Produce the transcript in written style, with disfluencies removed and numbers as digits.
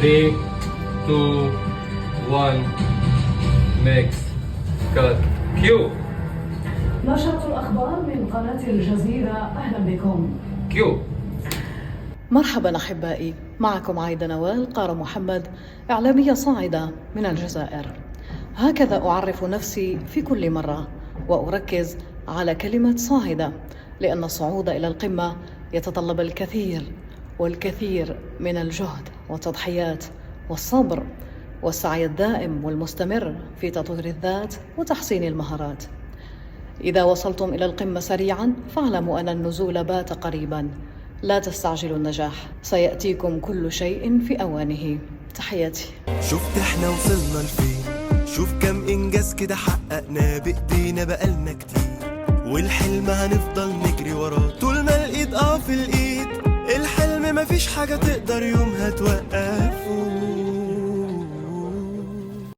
3 2 1 ميكس كات كيو. نشرة الأخبار من قناة الجزيرة، أهلا بكم. كيو. مرحبا أحبائي، معكم عايدة نوال قارة محمد، إعلامية صاعدة من الجزائر. هكذا أعرف نفسي في كل مرة، وأركز على كلمة صاعدة، لأن الصعود إلى القمة يتطلب الكثير والكثير من الجهد والتضحيات والصبر والسعي الدائم والمستمر في تطوير الذات وتحسين المهارات. إذا وصلتم إلى القمة سريعا فاعلموا أن النزول بات قريبا. لا تستعجلوا النجاح، سيأتيكم كل شيء في أوانه. تحياتي. شفت احنا وصلنا لفين، شوف كم إنجاز كده حققناه بإيدينا بقالنا كتير، والحلم هنفضل نجري وراه طول ما الإيد في الإيد. الحلم مفيش حاجة تقدر يومها توقف.